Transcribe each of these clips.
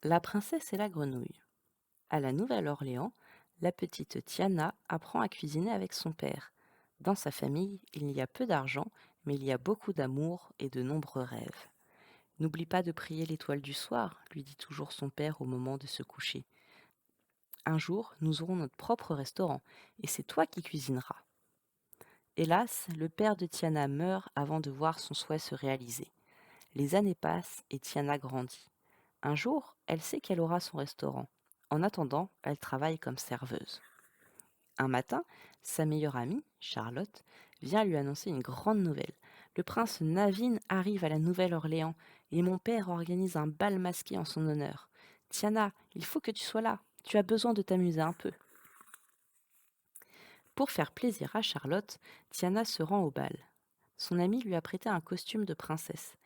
La princesse et la grenouille. À la Nouvelle-Orléans, la petite Tiana apprend à cuisiner avec son père. Dans sa famille, il y a peu d'argent, mais il y a beaucoup d'amour et de nombreux rêves. N'oublie pas de prier l'étoile du soir, lui dit toujours son père au moment de se coucher. Un jour, nous aurons notre propre restaurant, et c'est toi qui cuisineras. Hélas, le père de Tiana meurt avant de voir son souhait se réaliser. Les années passent et Tiana grandit. Un jour, elle sait qu'elle aura son restaurant. En attendant, elle travaille comme serveuse. Un matin, sa meilleure amie, Charlotte, vient lui annoncer une grande nouvelle. Le prince Navin arrive à la Nouvelle-Orléans et mon père organise un bal masqué en son honneur. Tiana, il faut que tu sois là. Tu as besoin de t'amuser un peu. Pour faire plaisir à Charlotte, Tiana se rend au bal. Son amie lui a prêté un costume de princesse,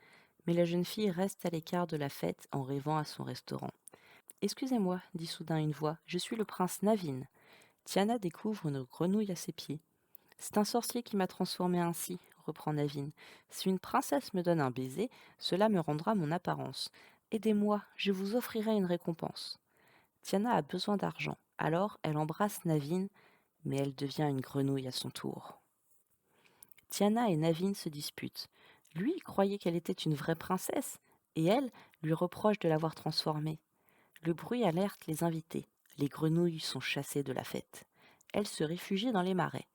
mais la jeune fille reste à l'écart de la fête en rêvant à son restaurant. Excusez-moi, dit soudain une voix, je suis le prince Navin. Tiana découvre une grenouille à ses pieds. C'est un sorcier qui m'a transformée ainsi, reprend Navin. Si une princesse me donne un baiser, cela me rendra mon apparence. Aidez-moi, je vous offrirai une récompense. Tiana a besoin d'argent, alors elle embrasse Navin, mais elle devient une grenouille à son tour. Tiana et Navin se disputent. Lui croyait qu'elle était une vraie princesse, et elle lui reproche de l'avoir transformée. Le bruit alerte les invités. Les grenouilles sont chassées de la fête. Elles se réfugient dans les marais,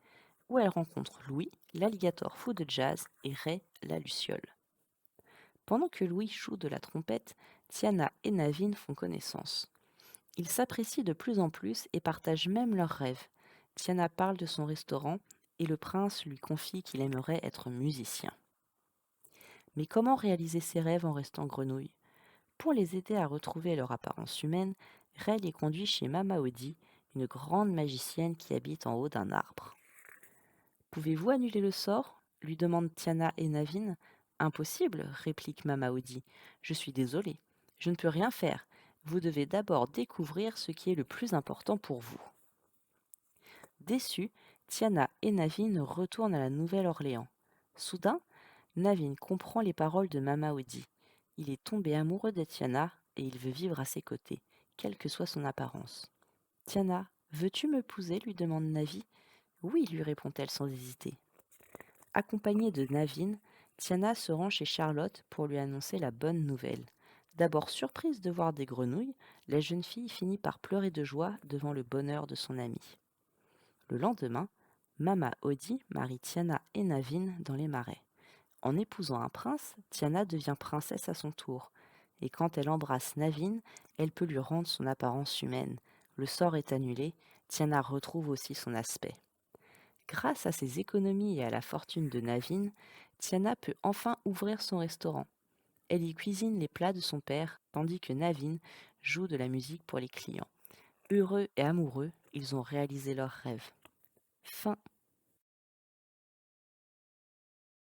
où elles rencontrent Louis, l'alligator fou de jazz, et Ray, la luciole. Pendant que Louis joue de la trompette, Tiana et Navin font connaissance. Ils s'apprécient de plus en plus et partagent même leurs rêves. Tiana parle de son restaurant et le prince lui confie qu'il aimerait être musicien. Mais comment réaliser ses rêves en restant grenouille? Pour les aider à retrouver leur apparence humaine, Ray les conduit chez Mama Odie, une grande magicienne qui habite en haut d'un arbre. Pouvez-vous annuler le sort lui demandent Tiana et Navin. Impossible, réplique Mama Odie. Je suis désolée. Je ne peux rien faire. Vous devez d'abord découvrir ce qui est le plus important pour vous. Déçus, Tiana et Navin retournent à la Nouvelle-Orléans. Soudain, Navin comprend les paroles de Mama Odie. Il est tombé amoureux de Tiana et il veut vivre à ses côtés, quelle que soit son apparence. Tiana, veux-tu m'épouser lui demande Navi. Oui, lui répond-elle sans hésiter. Accompagnée de Navin, Tiana se rend chez Charlotte pour lui annoncer la bonne nouvelle. D'abord surprise de voir des grenouilles, la jeune fille finit par pleurer de joie devant le bonheur de son amie. Le lendemain, Mama Odie marie Tiana et Navin dans les marais. En épousant un prince, Tiana devient princesse à son tour. Et quand elle embrasse Navin, elle peut lui rendre son apparence humaine. Le sort est annulé, Tiana retrouve aussi son aspect. Grâce à ses économies et à la fortune de Navin, Tiana peut enfin ouvrir son restaurant. Elle y cuisine les plats de son père, tandis que Navin joue de la musique pour les clients. Heureux et amoureux, ils ont réalisé leur rêve. Fin.